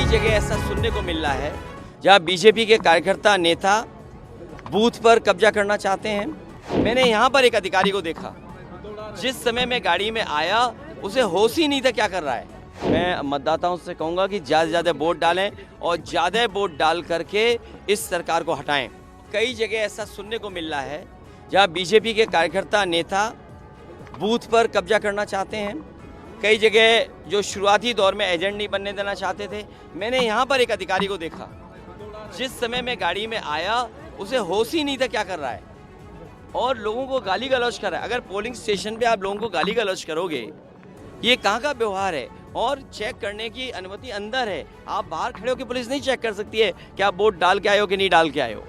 जगह ऐसा सुनने को मिल रहा है जहां बीजेपी के कार्यकर्ता नेता बूथ पर कब्जा करना चाहते हैं। मैंने यहां पर एक अधिकारी को देखा, जिस समय मैं गाड़ी में आया उसे होश ही नहीं था क्या कर रहा है। मैं मतदाताओं से कहूंगा कि ज़्यादा से ज़्यादा वोट डालें और ज़्यादा वोट डाल करके इस सरकार को हटाएं। कई जगह ऐसा सुनने को मिल रहा है जहां बीजेपी के कार्यकर्ता नेता बूथ पर कब्जा करना चाहते हैं। कई जगह जो शुरुआती दौर में एजेंट नहीं बनने देना चाहते थे। मैंने यहाँ पर एक अधिकारी को देखा, जिस समय मैं गाड़ी में आया उसे होश ही नहीं था क्या कर रहा है और लोगों को गाली गलौज कर रहा है। अगर पोलिंग स्टेशन पे आप लोगों को गाली गलौज करोगे, ये कहाँ का व्यवहार है। और चेक करने की अनुमति अंदर है, आप बाहर खड़े होकर पुलिस नहीं चेक कर सकती है कि आप वोट डाल के आए हो कि नहीं डाल के आए हो।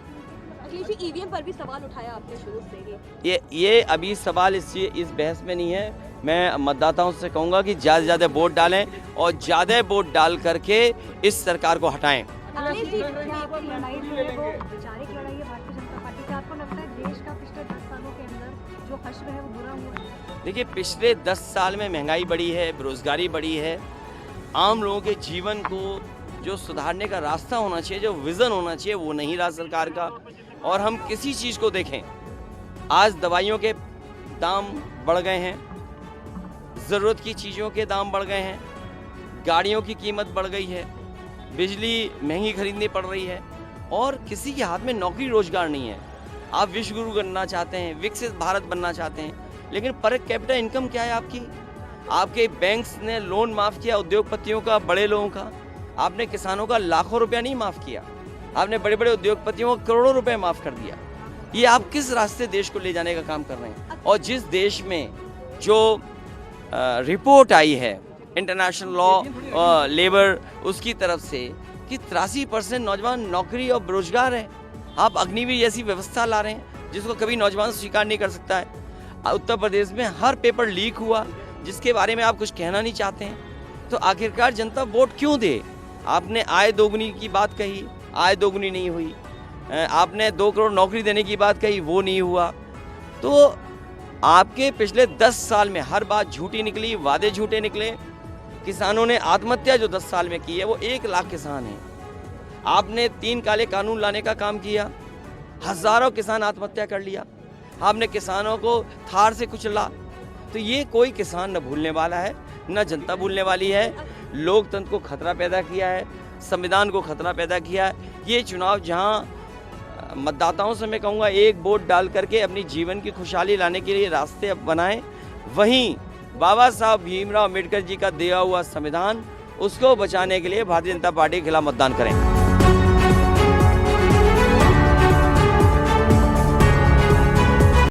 ईवीएम पर भी सवाल उठाया आपने शुरू से ये अभी सवाल इस बहस में नहीं है। मैं मतदाताओं से कहूँगा कि ज़्यादा से ज़्यादा वोट डालें और ज़्यादा वोट डाल करके इस सरकार को हटाएं। लड़ाई जो है वो वैचारिक लड़ाई है भारतीय जनता पार्टी से। आपको लगता है देश का पिछले 10 सालों के अंदर जो हश्र है वो बुरा हुआ है? देखिए, पिछले 10 साल में महंगाई बढ़ी है, बेरोजगारी बढ़ी है। आम लोगों के जीवन को जो सुधारने का रास्ता होना चाहिए, जो विज़न होना चाहिए, वो नहीं रहा सरकार का। और हम किसी चीज़ को देखें, आज दवाइयों के दाम बढ़ गए हैं, ज़रूरत की चीज़ों के दाम बढ़ गए हैं, गाड़ियों की कीमत बढ़ गई है, बिजली महंगी खरीदनी पड़ रही है और किसी के हाथ में नौकरी रोजगार नहीं है। आप विश्व गुरु बनना चाहते हैं, विकसित भारत बनना चाहते हैं, लेकिन पर कैपिटा इनकम क्या है आपकी? आपके बैंक्स ने लोन माफ़ किया उद्योगपतियों का, बड़े लोगों का। आपने किसानों का लाखों रुपया नहीं माफ़ किया, आपने बड़े बड़े उद्योगपतियों को करोड़ों रुपए माफ़ कर दिया। ये आप किस रास्ते देश को ले जाने का काम कर रहे हैं? और जिस देश में जो रिपोर्ट आई है इंटरनेशनल लॉ लेबर उसकी तरफ से कि 83% नौजवान नौकरी और बेरोजगार है, आप अग्निवीर जैसी व्यवस्था ला रहे हैं जिसको कभी नौजवान स्वीकार नहीं कर सकता है। उत्तर प्रदेश में हर पेपर लीक हुआ जिसके बारे में आप कुछ कहना नहीं चाहते हैं, तो आखिरकार जनता वोट क्यों दे? आपने आय दोगुनी की बात कही, आय दोगुनी नहीं हुई। आपने 2 करोड़ नौकरी देने की बात कही, वो नहीं हुआ। तो आपके पिछले 10 साल में हर बात झूठी निकली, वादे झूठे निकले। किसानों ने आत्महत्या जो 10 साल में की है वो 1 लाख किसान हैं। आपने 3 काले कानून लाने का काम किया, हजारों किसान आत्महत्या कर लिया। आपने किसानों को थार से कुचला। तो ये कोई किसान न भूलने वाला है, न जनता भूलने वाली है। लोकतंत्र को खतरा पैदा किया है, संविधान को खतरा पैदा किया है। ये चुनाव जहाँ मतदाताओं से मैं कहूँगा एक वोट डाल करके अपनी जीवन की खुशहाली लाने के लिए रास्ते बनाएं, वहीं बाबा साहब भीमराव अम्बेडकर जी का दिया हुआ संविधान उसको बचाने के लिए भारतीय जनता पार्टी के खिलाफ मतदान करें।